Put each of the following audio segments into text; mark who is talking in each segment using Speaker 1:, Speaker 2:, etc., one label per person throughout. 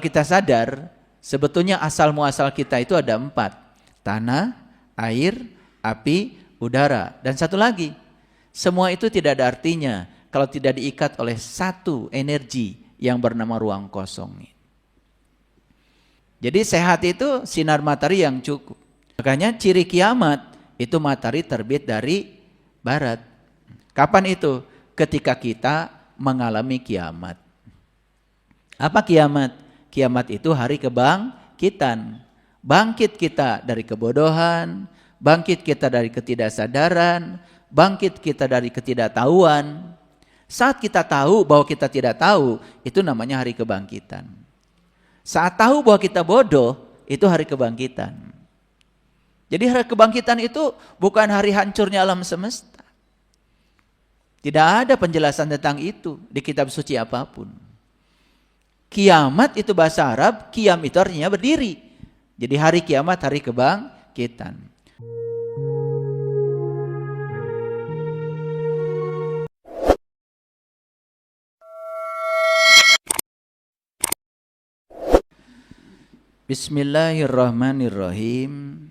Speaker 1: Kita sadar, sebetulnya asal muasal kita itu ada 4. Tanah, air, api, udara. Dan satu lagi, semua itu tidak ada artinya kalau tidak diikat oleh satu energi yang bernama ruang kosong. Jadi sehat itu sinar matahari yang cukup. Makanya ciri kiamat itu matahari terbit dari barat. Kapan itu? Ketika kita mengalami kiamat. Apa kiamat? Kiamat itu hari kebangkitan. Bangkit kita dari kebodohan, bangkit kita dari ketidaksadaran, bangkit kita dari ketidaktahuan. Saat kita tahu bahwa kita tidak tahu, itu namanya hari kebangkitan. Saat tahu bahwa kita bodoh, itu hari kebangkitan. Jadi hari kebangkitan itu bukan hari hancurnya alam semesta. Tidak ada penjelasan tentang itu di kitab suci apapun. Kiamat itu bahasa Arab, kiam itu artinya berdiri. Jadi hari kiamat, hari kebangkitan. Bismillahirrahmanirrahim.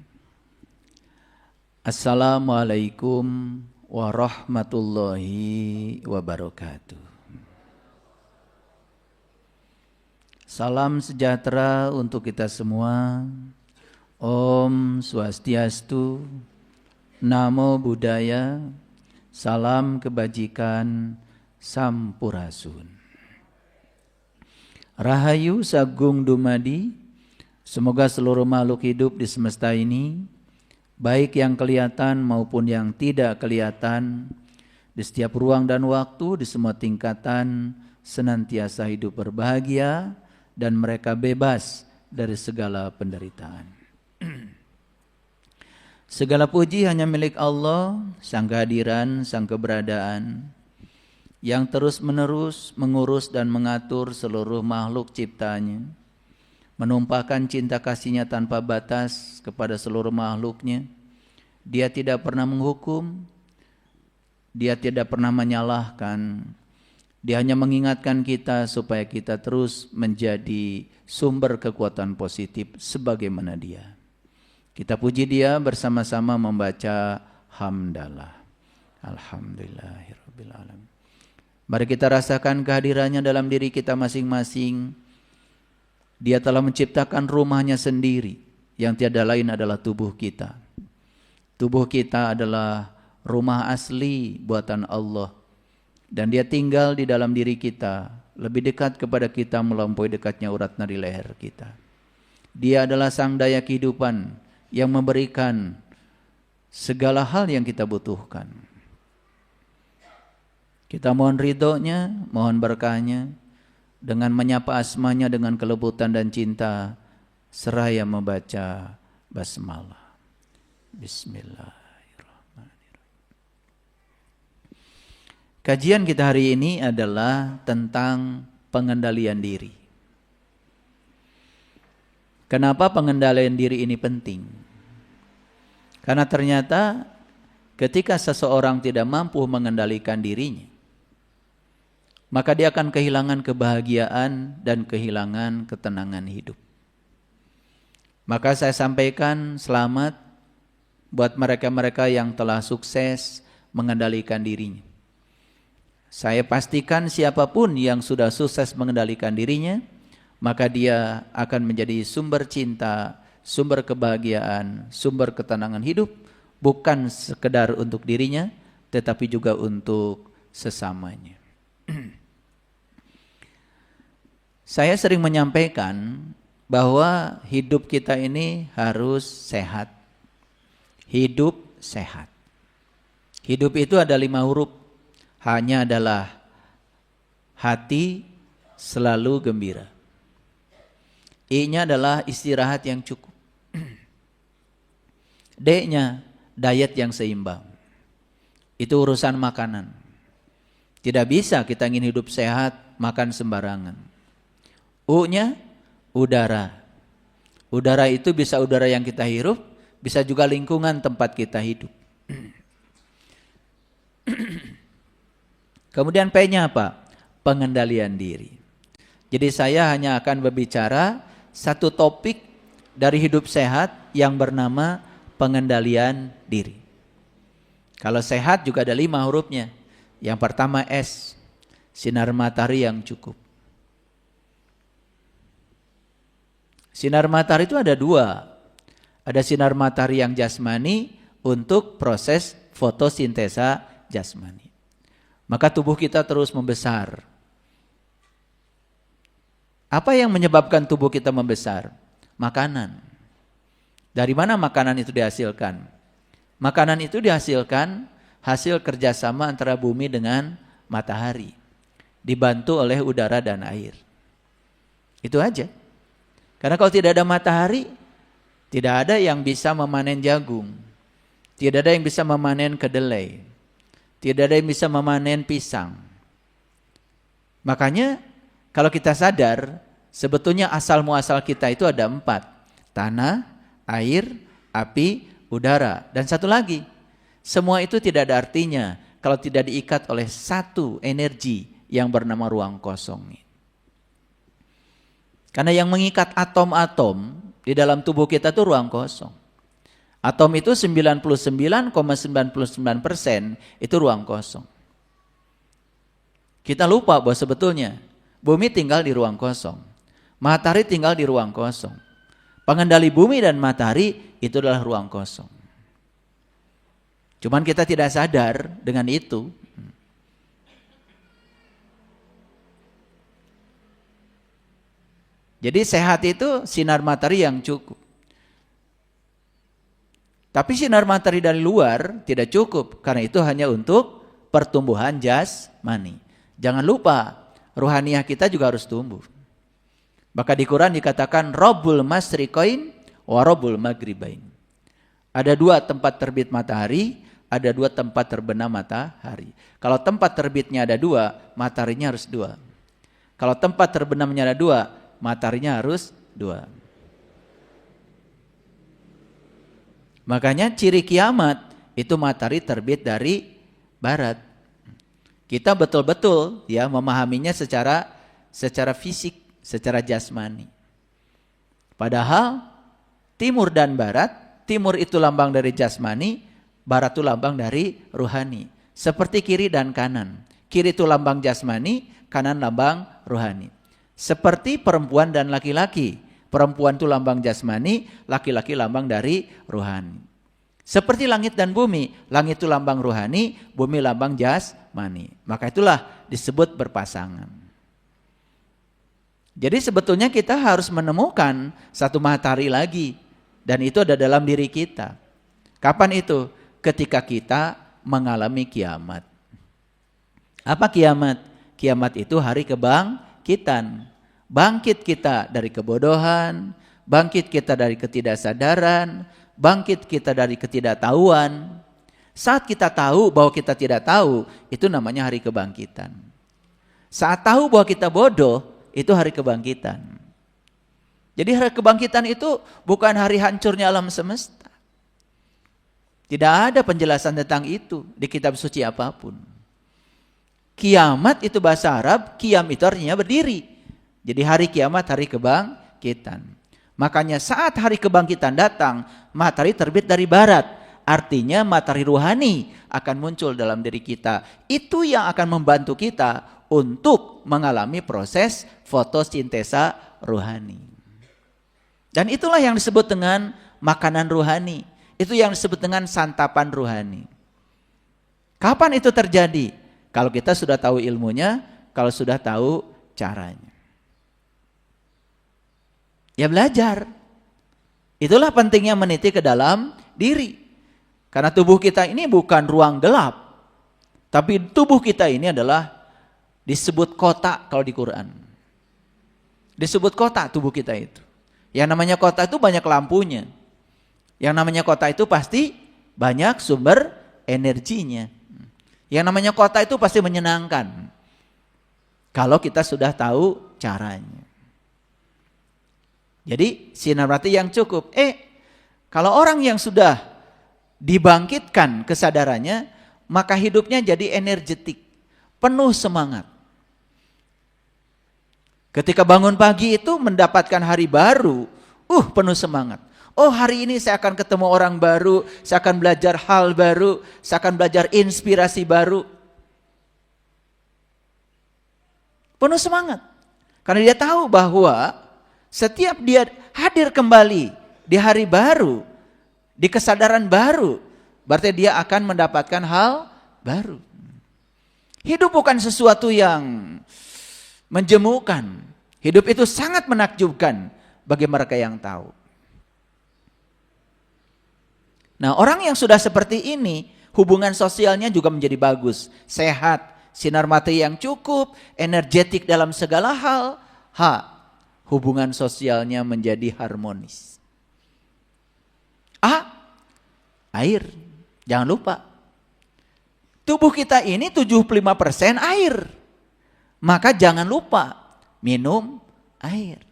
Speaker 1: Assalamualaikum warahmatullahi wabarakatuh. Salam sejahtera untuk kita semua. Om Swastiastu, Namo Buddhaya, salam kebajikan, Sampurasun. Rahayu Sagung Dumadi, semoga seluruh makhluk hidup di semesta ini, baik yang kelihatan maupun yang tidak kelihatan, di setiap ruang dan waktu, di semua tingkatan, senantiasa hidup berbahagia, dan mereka bebas dari segala penderitaan. Segala puji hanya milik Allah, Sang kehadiran, Sang keberadaan, yang terus-menerus mengurus dan mengatur seluruh makhluk ciptaannya, menumpahkan cinta kasihnya tanpa batas kepada seluruh makhluknya. Dia tidak pernah menghukum, Dia tidak pernah menyalahkan. Dia hanya mengingatkan kita supaya kita terus menjadi sumber kekuatan positif sebagaimana Dia. Kita puji Dia bersama-sama membaca hamdalah. Alhamdulillahirabbil alamin. Mari kita rasakan kehadirannya dalam diri kita masing-masing. Dia telah menciptakan rumahnya sendiri, yang tiada lain adalah tubuh kita. Tubuh kita adalah rumah asli buatan Allah. Dan Dia tinggal di dalam diri kita, lebih dekat kepada kita melampaui dekatnya urat nadi leher kita. Dia adalah sang daya kehidupan yang memberikan segala hal yang kita butuhkan. Kita mohon ridhonya, mohon berkahnya, dengan menyapa asmanya dengan kelebutan dan cinta, seraya membaca basmalah. Bismillah. Kajian kita hari ini adalah tentang pengendalian diri. Kenapa pengendalian diri ini penting? Karena ternyata ketika seseorang tidak mampu mengendalikan dirinya, maka dia akan kehilangan kebahagiaan dan kehilangan ketenangan hidup. Maka saya sampaikan selamat buat mereka-mereka yang telah sukses mengendalikan dirinya. Saya pastikan siapapun yang sudah sukses mengendalikan dirinya, maka dia akan menjadi sumber cinta, sumber kebahagiaan, sumber ketenangan hidup, bukan sekedar untuk dirinya, tetapi juga untuk sesamanya. Saya sering menyampaikan bahwa hidup kita ini harus sehat. Hidup sehat. Hidup itu ada 5 huruf. Hanya adalah hati selalu gembira. I-nya adalah istirahat yang cukup. D-nya diet yang seimbang. Itu urusan makanan. Tidak bisa kita ingin hidup sehat makan sembarangan. U-nya udara. Udara itu bisa udara yang kita hirup, bisa juga lingkungan tempat kita hidup. Kemudian P-nya apa? Pengendalian diri. Jadi saya hanya akan berbicara satu topik dari hidup sehat yang bernama pengendalian diri. Kalau sehat juga ada 5 hurufnya. Yang pertama S, sinar matahari yang cukup. Sinar matahari itu ada 2. Ada sinar matahari yang jasmani untuk proses fotosintesa jasmani. Maka tubuh kita terus membesar. Apa yang menyebabkan tubuh kita membesar? Makanan. Dari mana makanan itu dihasilkan? Makanan itu dihasilkan hasil kerjasama antara bumi dengan matahari. Dibantu oleh udara dan air. Itu aja. Karena kalau tidak ada matahari, tidak ada yang bisa memanen jagung. Tidak ada yang bisa memanen kedelai. Tidak ada yang bisa memanen pisang. Makanya kalau kita sadar, sebetulnya asal muasal kita itu ada 4. Tanah, air, api, udara. Dan satu lagi, semua itu tidak ada artinya kalau tidak diikat oleh satu energi yang bernama ruang kosong. Karena yang mengikat atom-atom di dalam tubuh kita itu ruang kosong. Atom itu 99,99% itu ruang kosong. Kita lupa bahwa sebetulnya bumi tinggal di ruang kosong. Matahari tinggal di ruang kosong. Pengendali bumi dan matahari itu adalah ruang kosong. Cuman kita tidak sadar dengan itu. Jadi sehat itu sinar matahari yang cukup. Tapi sinar matahari dari luar tidak cukup. Karena itu hanya untuk pertumbuhan jasmani. Jangan lupa, ruhaniyah kita juga harus tumbuh. Maka di Quran dikatakan Rabbul Masriqain wa Rabbul Maghribain. Ada 2 tempat terbit matahari, ada 2 tempat terbenam matahari. Kalau tempat terbitnya ada 2, mataharinya harus 2. Kalau tempat terbenamnya ada 2, mataharinya harus 2. Makanya ciri kiamat itu matahari terbit dari barat. Kita betul-betul ya memahaminya secara fisik, secara jasmani. Padahal timur dan barat, timur itu lambang dari jasmani, barat itu lambang dari ruhani. Seperti kiri dan kanan. Kiri itu lambang jasmani, kanan lambang ruhani. Seperti perempuan dan laki-laki. Perempuan itu lambang jasmani, laki-laki lambang dari ruhani. Seperti langit dan bumi, langit itu lambang ruhani, bumi lambang jasmani. Maka itulah disebut berpasangan. Jadi sebetulnya kita harus menemukan satu matahari lagi. Dan itu ada dalam diri kita. Kapan itu? Ketika kita mengalami kiamat. Apa kiamat? Kiamat itu hari kebangkitan. Bangkit kita dari kebodohan, bangkit kita dari ketidaksadaran, bangkit kita dari ketidaktahuan. Saat kita tahu bahwa kita tidak tahu, itu namanya hari kebangkitan. Saat tahu bahwa kita bodoh, itu hari kebangkitan. Jadi hari kebangkitan itu bukan hari hancurnya alam semesta. Tidak ada penjelasan tentang itu di kitab suci apapun. Kiamat itu bahasa Arab, kiam itu artinya berdiri. Jadi hari kiamat, hari kebangkitan. Makanya saat hari kebangkitan datang, matahari terbit dari barat. Artinya matahari ruhani akan muncul dalam diri kita. Itu yang akan membantu kita untuk mengalami proses fotosintesa ruhani. Dan itulah yang disebut dengan makanan ruhani. Itu yang disebut dengan santapan ruhani. Kapan itu terjadi? Kalau kita sudah tahu ilmunya, kalau sudah tahu caranya. Ya belajar. Itulah pentingnya meniti ke dalam diri. Karena tubuh kita ini bukan ruang gelap. Tapi tubuh kita ini adalah disebut kota kalau di Quran. Disebut kota tubuh kita itu. Yang namanya kota itu banyak lampunya. Yang namanya kota itu pasti banyak sumber energinya. Yang namanya kota itu pasti menyenangkan. Kalau kita sudah tahu caranya. Jadi sinar matahari yang cukup. Kalau orang yang sudah dibangkitkan kesadarannya, maka hidupnya jadi energetik, penuh semangat. Ketika bangun pagi itu mendapatkan hari baru, penuh semangat. Oh, hari ini saya akan ketemu orang baru, saya akan belajar hal baru, saya akan belajar inspirasi baru. Penuh semangat. Karena dia tahu bahwa setiap dia hadir kembali di hari baru, di kesadaran baru, berarti dia akan mendapatkan hal baru. Hidup bukan sesuatu yang menjemukan. Hidup itu sangat menakjubkan bagi mereka yang tahu. Nah, orang yang sudah seperti ini, hubungan sosialnya juga menjadi bagus, sehat, sinar materi yang cukup, energetik dalam segala hal. Hubungan sosialnya menjadi harmonis. Air. Jangan lupa. Tubuh kita ini 75% air. Maka jangan lupa minum air.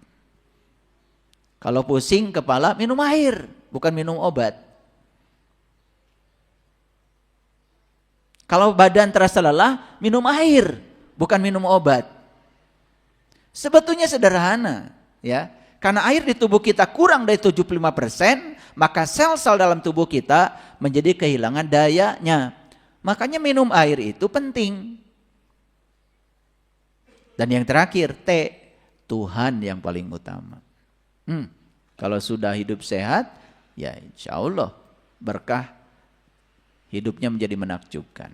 Speaker 1: Kalau pusing kepala, minum air, bukan minum obat. Kalau badan terasa lelah, minum air, bukan minum obat. Sebetulnya sederhana, ya. Karena air di tubuh kita kurang dari 75%, maka sel-sel dalam tubuh kita menjadi kehilangan dayanya. Makanya minum air itu penting. Dan yang terakhir, Tuhan yang paling utama. Kalau sudah hidup sehat, ya insya Allah berkah hidupnya menjadi menakjubkan.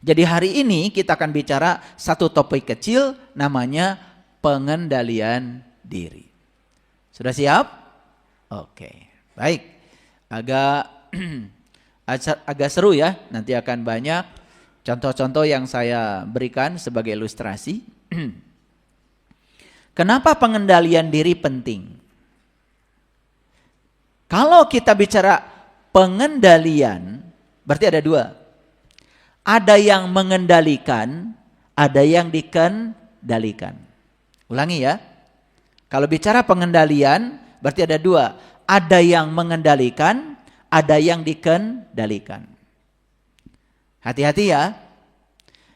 Speaker 1: Jadi hari ini kita akan bicara satu topik kecil namanya pengendalian diri. Sudah siap? Oke, baik. Agak seru ya, nanti akan banyak contoh-contoh yang saya berikan sebagai ilustrasi. Kenapa pengendalian diri penting? Kalau kita bicara pengendalian, berarti ada dua. Ada yang mengendalikan, ada yang dikendalikan. Ulangi ya. Kalau bicara pengendalian, berarti ada dua. Ada yang mengendalikan, ada yang dikendalikan. Hati-hati ya.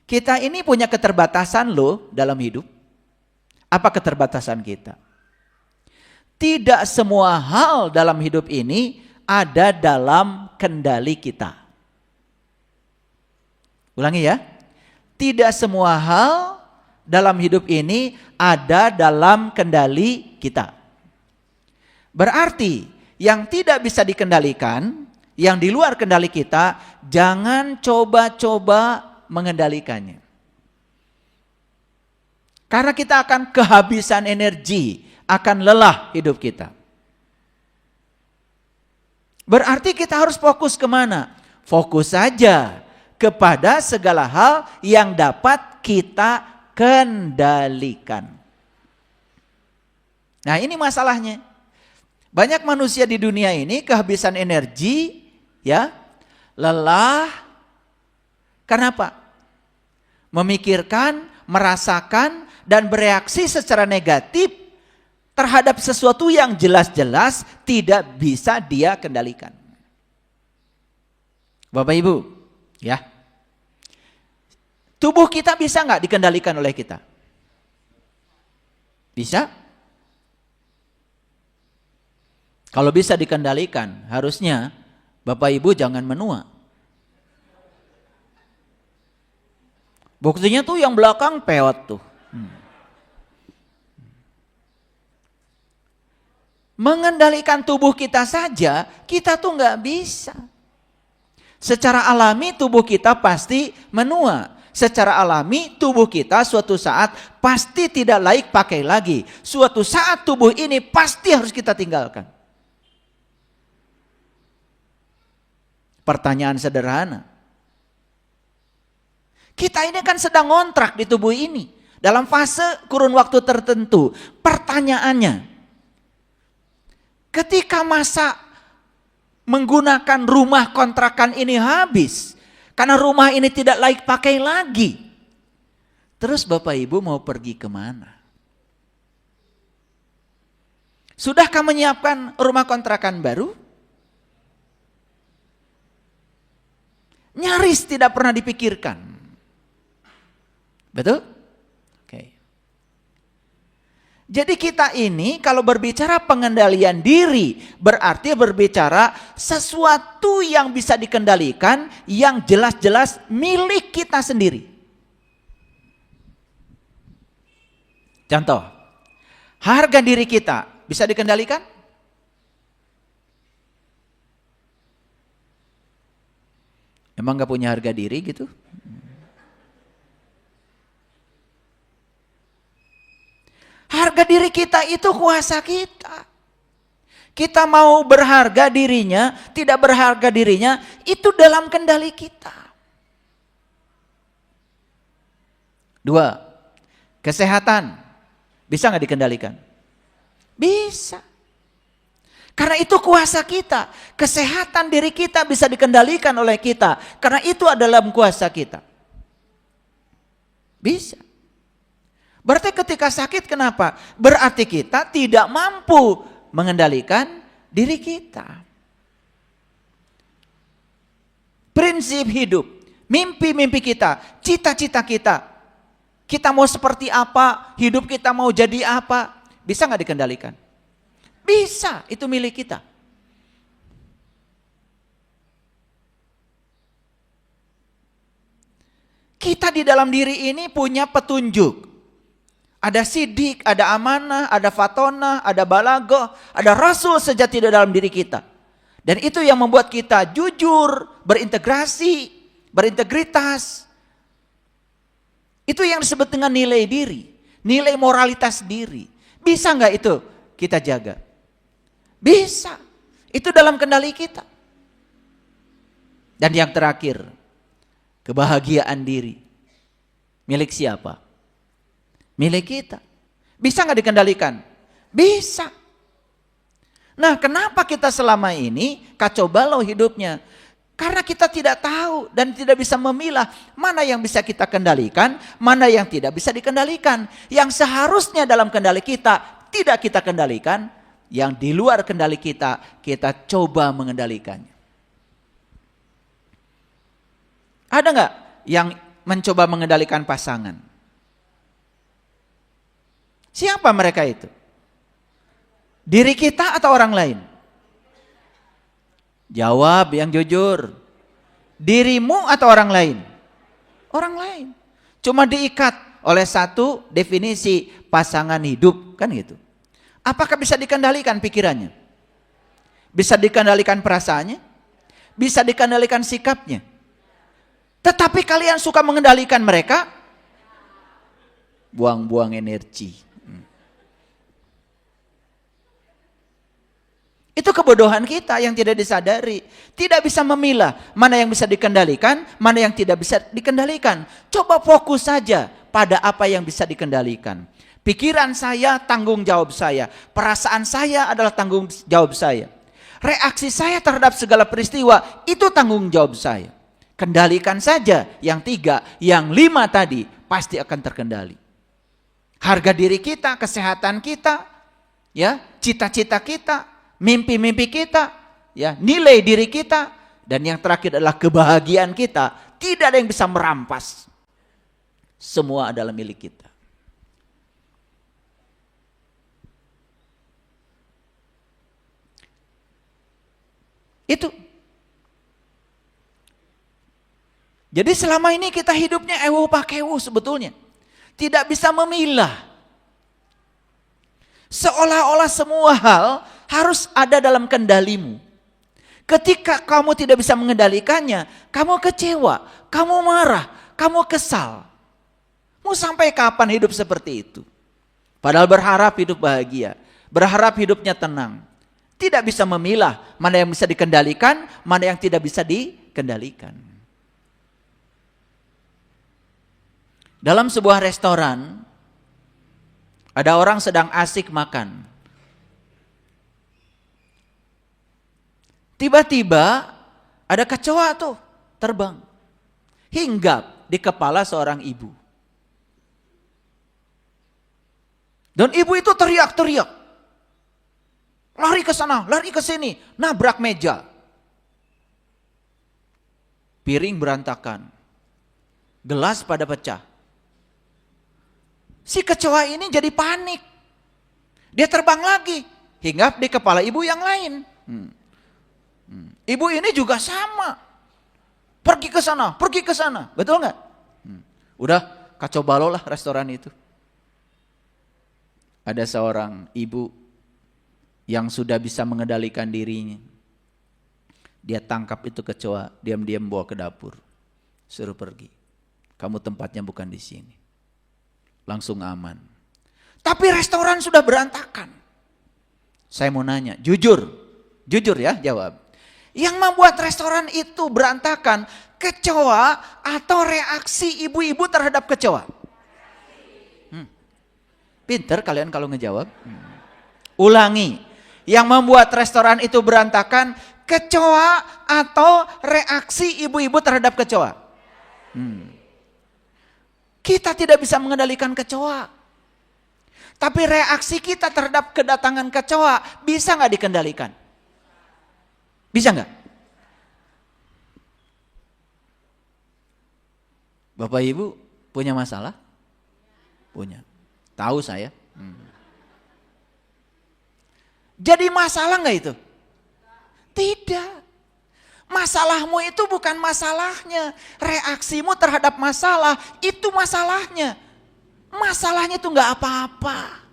Speaker 1: Kita ini punya keterbatasan loh dalam hidup. Apa keterbatasan kita? Tidak semua hal dalam hidup ini ada dalam kendali kita. Ulangi ya. Tidak semua hal dalam hidup ini ada dalam kendali kita. Berarti yang tidak bisa dikendalikan, yang di luar kendali kita, jangan coba-coba mengendalikannya. Karena kita akan kehabisan energi, akan lelah hidup kita. Berarti kita harus fokus kemana? Fokus saja kepada segala hal yang dapat kita kendalikan. Nah, ini masalahnya. Banyak manusia di dunia ini kehabisan energi, ya, lelah. Kenapa? Memikirkan, merasakan, dan bereaksi secara negatif terhadap sesuatu yang jelas-jelas tidak bisa dia kendalikan. Bapak Ibu, ya, tubuh kita bisa nggak dikendalikan oleh kita? Bisa? Kalau bisa dikendalikan, harusnya Bapak Ibu jangan menua. Buktinya tuh yang belakang peot tuh. Mengendalikan tubuh kita saja, kita tuh nggak bisa. Secara alami tubuh kita pasti menua. Secara alami tubuh kita suatu saat pasti tidak layak pakai lagi. Suatu saat tubuh ini pasti harus kita tinggalkan. Pertanyaan sederhana. Kita ini kan sedang ngontrak di tubuh ini. Dalam fase kurun waktu tertentu. Pertanyaannya, ketika masa menggunakan rumah kontrakan ini habis, karena rumah ini tidak layak pakai lagi, terus Bapak Ibu mau pergi kemana? Sudahkah menyiapkan rumah kontrakan baru? Nyaris tidak pernah dipikirkan. Betul? Oke. Jadi kita ini kalau berbicara pengendalian diri, berarti berbicara sesuatu yang bisa dikendalikan, yang jelas-jelas milik kita sendiri. Contoh, harga diri kita bisa dikendalikan? Emang gak punya harga diri gitu? Harga diri kita itu kuasa kita. Kita mau berharga dirinya, tidak berharga dirinya, itu dalam kendali kita. 2, kesehatan. Bisa nggak dikendalikan? Bisa. Karena itu kuasa kita. Kesehatan diri kita bisa dikendalikan oleh kita. Karena itu adalah kuasa kita. Bisa. Berarti ketika sakit kenapa? Berarti kita tidak mampu mengendalikan diri kita. Prinsip hidup, mimpi-mimpi kita, cita-cita kita. Kita mau seperti apa, hidup kita mau jadi apa. Bisa nggak dikendalikan? Bisa, itu milik kita. Kita di dalam diri ini punya petunjuk. Ada sidik, ada amanah, ada fatona, ada balagoh, ada rasul sejati di dalam diri kita. Dan itu yang membuat kita jujur, berintegrasi, berintegritas. Itu yang disebut dengan nilai diri, nilai moralitas diri. Bisa nggak itu kita jaga? Bisa. Itu dalam kendali kita. Dan yang terakhir, kebahagiaan diri. Milik siapa? Milik kita. Bisa nggak dikendalikan? Bisa. Nah, kenapa kita selama ini kacau balau hidupnya? Karena kita tidak tahu dan tidak bisa memilah mana yang bisa kita kendalikan, mana yang tidak bisa dikendalikan. Yang seharusnya dalam kendali kita tidak kita kendalikan, yang di luar kendali kita, kita coba mengendalikannya. Ada nggak yang mencoba mengendalikan pasangan? Siapa mereka itu? Diri kita atau orang lain? Jawab yang jujur. Dirimu atau orang lain? Orang lain. Cuma diikat oleh satu definisi pasangan hidup, kan gitu. Apakah bisa dikendalikan pikirannya? Bisa dikendalikan perasaannya? Bisa dikendalikan sikapnya? Tetapi kalian suka mengendalikan mereka? Buang-buang energi. Itu kebodohan kita yang tidak disadari. Tidak bisa memilah mana yang bisa dikendalikan, mana yang tidak bisa dikendalikan. Coba fokus saja pada apa yang bisa dikendalikan. Pikiran saya tanggung jawab saya. Perasaan saya adalah tanggung jawab saya. Reaksi saya terhadap segala peristiwa itu tanggung jawab saya. Kendalikan saja yang 3, yang 5 tadi pasti akan terkendali. Harga diri kita, kesehatan kita, ya, cita-cita kita, mimpi-mimpi kita, ya, nilai diri kita, dan yang terakhir adalah kebahagiaan kita. Tidak ada yang bisa merampas. Semua adalah milik kita. Itu. Jadi selama ini kita hidupnya ewu pakewu sebetulnya. Tidak bisa memilah. Seolah-olah semua hal harus ada dalam kendalimu. Ketika kamu tidak bisa mengendalikannya, kamu kecewa, kamu marah, kamu kesal. Mau sampai kapan hidup seperti itu? Padahal berharap hidup bahagia, berharap hidupnya tenang. Tidak bisa memilah mana yang bisa dikendalikan, mana yang tidak bisa dikendalikan. Dalam sebuah restoran, ada orang sedang asik makan. Tiba-tiba ada kecoa tuh terbang, hinggap di kepala seorang ibu. Dan ibu itu teriak-teriak, lari ke sana, lari ke sini, nabrak meja. Piring berantakan, gelas pada pecah. Si kecoa ini jadi panik. Dia terbang lagi, hinggap di kepala ibu yang lain. Ibu ini juga sama. Pergi ke sana, betul nggak? Udah kacau balau lah restoran itu. Ada seorang ibu yang sudah bisa mengendalikan dirinya. Dia tangkap itu kecoa, diam-diam bawa ke dapur. Suruh pergi. Kamu tempatnya bukan di sini. Langsung aman. Tapi restoran sudah berantakan. Saya mau nanya, jujur ya jawab. Yang membuat restoran itu berantakan, kecoa atau reaksi ibu-ibu terhadap kecoa? Pinter kalian kalau ngejawab. Ulangi, yang membuat restoran itu berantakan, kecoa atau reaksi ibu-ibu terhadap kecoa? Kita tidak bisa mengendalikan kecoa. Tapi reaksi kita terhadap kedatangan kecoa bisa nggak dikendalikan? Bisa nggak? Bapak Ibu punya masalah? Punya. Tahu saya. Jadi masalah nggak itu? Tidak. Masalahmu itu bukan masalahnya. Reaksimu terhadap masalah itu masalahnya. Masalahnya itu nggak apa-apa.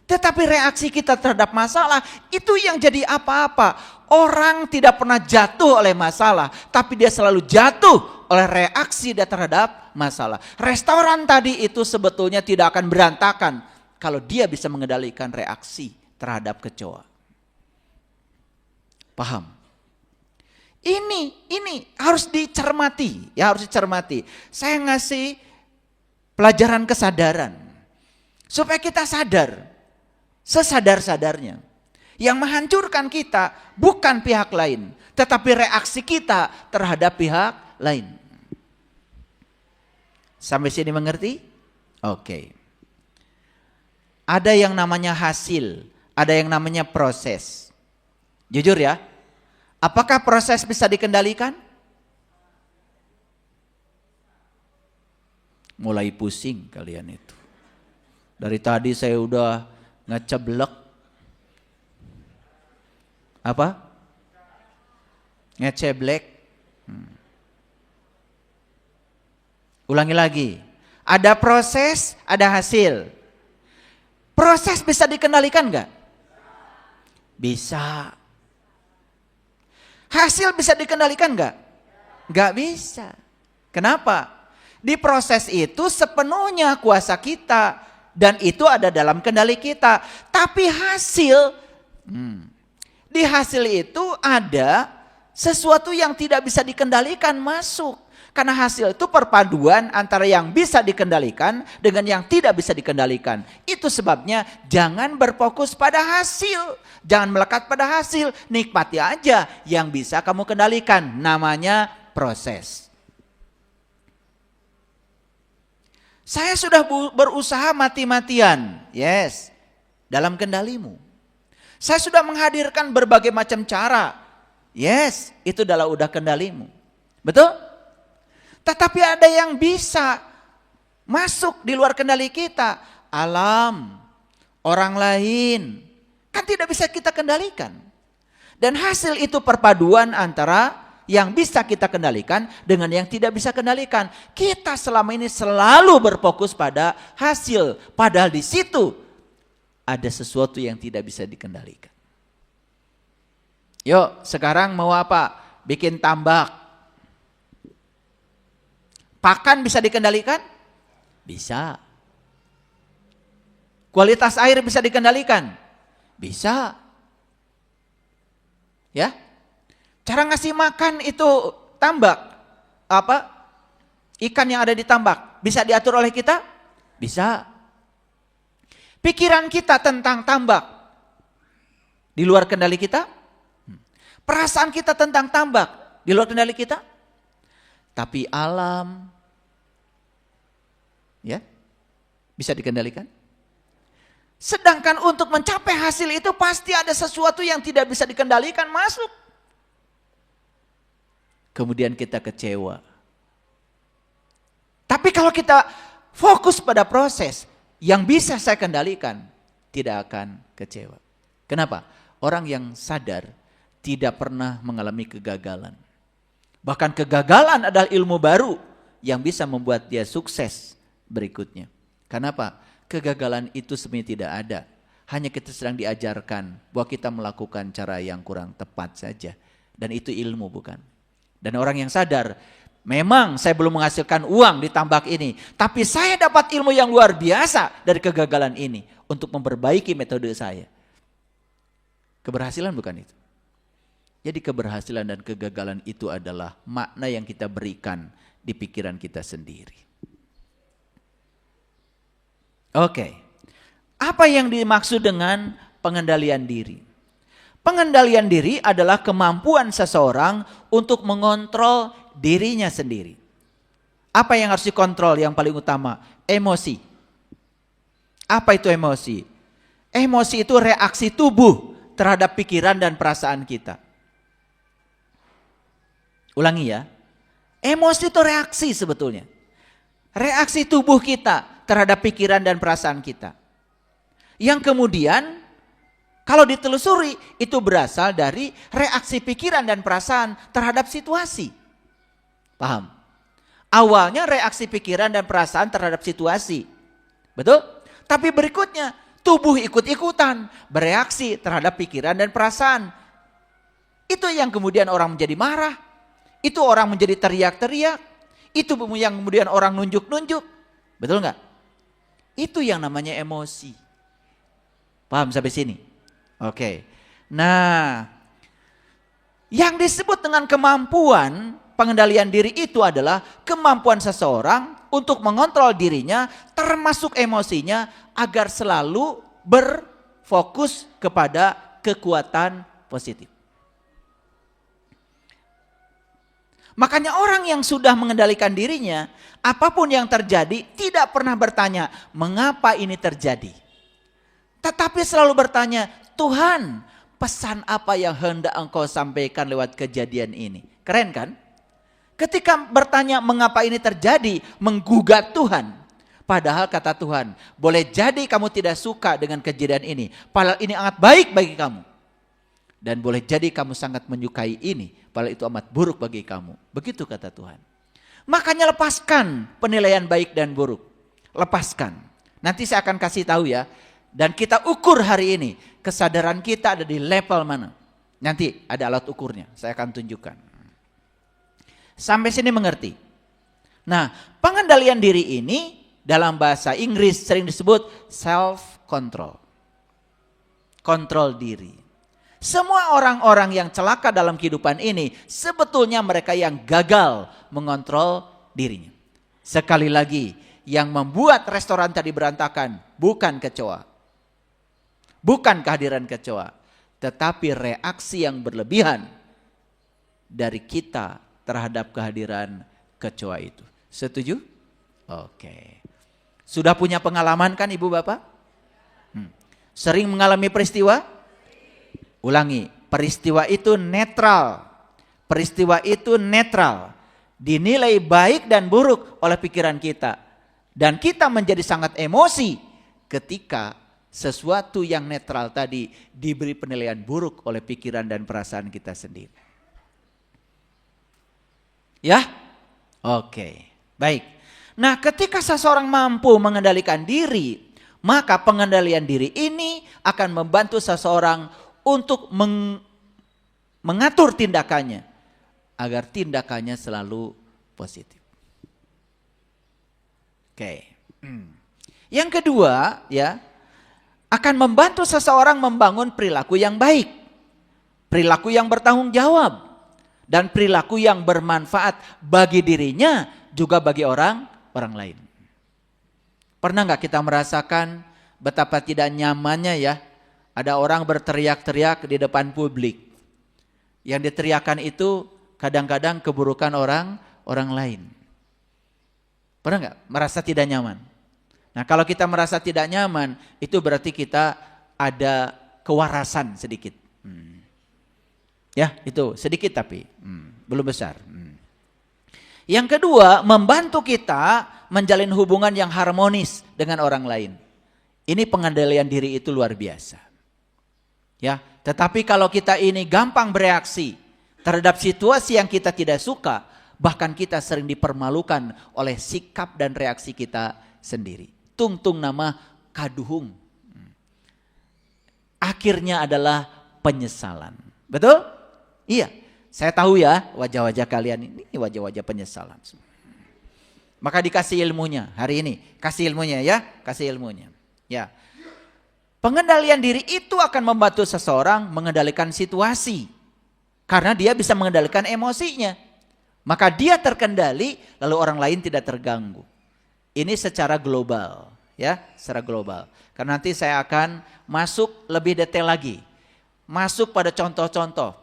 Speaker 1: Tetapi reaksi kita terhadap masalah itu yang jadi apa-apa. Orang tidak pernah jatuh oleh masalah, tapi dia selalu jatuh oleh reaksi dia terhadap masalah. Restoran tadi itu sebetulnya tidak akan berantakan kalau dia bisa mengendalikan reaksi terhadap kecoa. Paham? Ini harus dicermati, ya harus dicermati. Saya ngasih pelajaran kesadaran supaya kita sadar. Sesadar-sadarnya. Yang menghancurkan kita bukan pihak lain, tetapi reaksi kita terhadap pihak lain. Sampai sini mengerti? Oke. Ada yang namanya hasil, ada yang namanya proses. Jujur ya, apakah proses bisa dikendalikan? Mulai pusing kalian itu. Dari tadi saya udah ngeceblek. Apa? Ngeceblek. Ulangi lagi. Ada proses, ada hasil. Proses bisa dikendalikan enggak? Bisa. Hasil bisa dikendalikan enggak? Enggak bisa. Kenapa? Di proses itu sepenuhnya kuasa kita. Dan itu ada dalam kendali kita. Tapi hasil, di hasil itu ada sesuatu yang tidak bisa dikendalikan masuk. Karena hasil itu perpaduan antara yang bisa dikendalikan dengan yang tidak bisa dikendalikan. Itu sebabnya jangan berfokus pada hasil. Jangan melekat pada hasil. Nikmati aja yang bisa kamu kendalikan. Namanya proses. Saya sudah berusaha mati-matian, yes, dalam kendalimu. Saya sudah menghadirkan berbagai macam cara, yes, itu adalah udah kendalimu. Betul? Tetapi ada yang bisa masuk di luar kendali kita. Alam, orang lain, kan tidak bisa kita kendalikan. Dan hasil itu perpaduan antara yang bisa kita kendalikan dengan yang tidak bisa kendalikan. Kita selama ini selalu berfokus pada hasil, padahal di situ ada sesuatu yang tidak bisa dikendalikan. Yuk, sekarang mau apa? Bikin tambak. Pakan bisa dikendalikan? Bisa. Kualitas air bisa dikendalikan? Bisa. Ya? Cara ngasih makan itu tambak, ikan yang ada di tambak, bisa diatur oleh kita? Bisa. Pikiran kita tentang tambak, di luar kendali kita? Perasaan kita tentang tambak, di luar kendali kita? Tapi alam, ya, bisa dikendalikan? Sedangkan untuk mencapai hasil itu pasti ada sesuatu yang tidak bisa dikendalikan masuk. Kemudian kita kecewa. Tapi kalau kita fokus pada proses, yang bisa saya kendalikan, tidak akan kecewa. Kenapa? Orang yang sadar tidak pernah mengalami kegagalan. Bahkan kegagalan adalah ilmu baru yang bisa membuat dia sukses berikutnya. Kenapa? Kegagalan itu sebenarnya tidak ada. Hanya kita sedang diajarkan bahwa kita melakukan cara yang kurang tepat saja. Dan itu ilmu bukan? Dan orang yang sadar, memang saya belum menghasilkan uang di tambak ini, tapi saya dapat ilmu yang luar biasa dari kegagalan ini untuk memperbaiki metode saya. Keberhasilan bukan itu? Jadi keberhasilan dan kegagalan itu adalah makna yang kita berikan di pikiran kita sendiri. Oke, apa yang dimaksud dengan pengendalian diri? Pengendalian diri adalah kemampuan seseorang untuk mengontrol dirinya sendiri. Apa yang harus dikontrol yang paling utama? Emosi. Apa itu emosi? Emosi itu reaksi tubuh terhadap pikiran dan perasaan kita. Ulangi ya, emosi itu reaksi sebetulnya. Reaksi tubuh kita terhadap pikiran dan perasaan kita. Yang kemudian kalau ditelusuri itu berasal dari reaksi pikiran dan perasaan terhadap situasi. Paham? Awalnya reaksi pikiran dan perasaan terhadap situasi. Betul? Tapi berikutnya tubuh ikut-ikutan bereaksi terhadap pikiran dan perasaan. Itu yang kemudian orang menjadi marah. Itu orang menjadi teriak-teriak. Itu yang kemudian orang nunjuk-nunjuk. Betul nggak? Itu yang namanya emosi. Paham sampai sini? Oke. Nah, yang disebut dengan kemampuan pengendalian diri itu adalah kemampuan seseorang untuk mengontrol dirinya termasuk emosinya agar selalu berfokus kepada kekuatan positif. Makanya orang yang sudah mengendalikan dirinya, apapun yang terjadi tidak pernah bertanya, mengapa ini terjadi? Tetapi selalu bertanya, Tuhan, pesan apa yang hendak Engkau sampaikan lewat kejadian ini? Keren kan? Ketika bertanya mengapa ini terjadi, menggugat Tuhan. Padahal kata Tuhan, boleh jadi kamu tidak suka dengan kejadian ini, padahal ini sangat baik bagi kamu. Dan boleh jadi kamu sangat menyukai ini, padahal itu amat buruk bagi kamu. Begitu kata Tuhan. Makanya lepaskan penilaian baik dan buruk. Lepaskan. Nanti saya akan kasih tahu ya. Dan kita ukur hari ini. Kesadaran kita ada di level mana. Nanti ada alat ukurnya. Saya akan tunjukkan. Sampai sini mengerti. Nah, pengendalian diri ini dalam bahasa Inggris sering disebut self-control. Kontrol diri. Semua orang-orang yang celaka dalam kehidupan ini sebetulnya mereka yang gagal mengontrol dirinya. Sekali lagi, yang membuat restoran tadi berantakan bukan kecoa. Bukan kehadiran kecoa, tetapi reaksi yang berlebihan dari kita terhadap kehadiran kecoa itu. Setuju? Oke. Sudah punya pengalaman kan Ibu Bapak? Sering mengalami peristiwa? Ulangi, peristiwa itu netral. Peristiwa itu netral. Dinilai baik dan buruk oleh pikiran kita. Dan kita menjadi sangat emosi ketika sesuatu yang netral tadi diberi penilaian buruk oleh pikiran dan perasaan kita sendiri. Ya? Oke, baik. Nah, ketika seseorang mampu mengendalikan diri, maka pengendalian diri ini akan membantu seseorang untuk mengatur tindakannya agar tindakannya selalu positif. Oke. Yang kedua ya, akan membantu seseorang membangun perilaku yang baik, perilaku yang bertanggung jawab, dan perilaku yang bermanfaat bagi dirinya juga bagi orang lain. Pernah nggak kita merasakan betapa tidak nyamannya ya? Ada orang berteriak-teriak di depan publik. Yang diteriakan itu kadang-kadang keburukan orang lain. Pernah nggak merasa tidak nyaman? Nah, kalau kita merasa tidak nyaman, itu berarti kita ada kewarasan sedikit. Ya, itu sedikit tapi belum besar. Yang kedua, membantu kita menjalin hubungan yang harmonis dengan orang lain. Ini pengendalian diri itu luar biasa. Ya, tetapi kalau kita ini gampang bereaksi terhadap situasi yang kita tidak suka, bahkan kita sering dipermalukan oleh sikap dan reaksi kita sendiri. Tungtung nama kaduhung. Akhirnya adalah penyesalan. Betul? Iya. Saya tahu ya wajah-wajah kalian ini wajah-wajah penyesalan. Maka dikasih ilmunya hari ini. Kasih ilmunya ya. Kasih ilmunya. Ya. Pengendalian diri itu akan membantu seseorang mengendalikan situasi. Karena dia bisa mengendalikan emosinya. Maka dia terkendali, lalu orang lain tidak terganggu. Ini secara global, ya, secara global. Karena nanti saya akan masuk lebih detail lagi. Masuk pada contoh-contoh.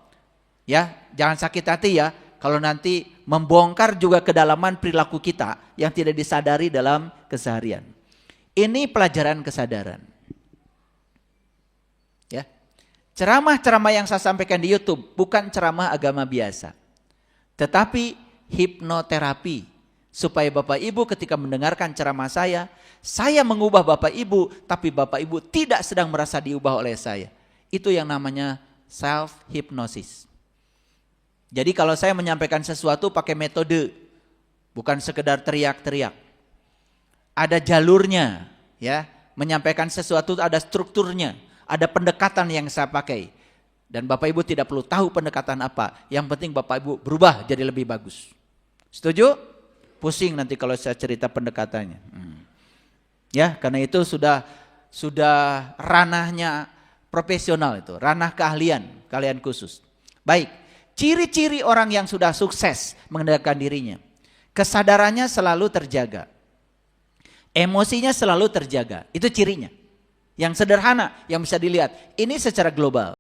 Speaker 1: Ya, jangan sakit hati ya, kalau nanti membongkar juga kedalaman perilaku kita yang tidak disadari dalam keseharian. Ini pelajaran kesadaran. Ya. Ceramah-ceramah yang saya sampaikan di YouTube bukan ceramah agama biasa. Tetapi hipnoterapi, supaya Bapak Ibu ketika mendengarkan ceramah saya mengubah Bapak Ibu, tapi Bapak Ibu tidak sedang merasa diubah oleh saya. Itu yang namanya self-hypnosis. Jadi kalau saya menyampaikan sesuatu pakai metode, bukan sekedar teriak-teriak. Ada jalurnya, ya. Menyampaikan sesuatu ada strukturnya, ada pendekatan yang saya pakai. Dan Bapak Ibu tidak perlu tahu pendekatan apa. Yang penting Bapak Ibu berubah jadi lebih bagus. Setuju? Pusing nanti kalau saya cerita pendekatannya. Ya, karena itu sudah ranahnya profesional itu, ranah keahlian kalian khusus. Baik, ciri-ciri orang yang sudah sukses mengendalikan dirinya. Kesadarannya selalu terjaga. Emosinya selalu terjaga. Itu cirinya. Yang sederhana yang bisa dilihat. Ini secara global.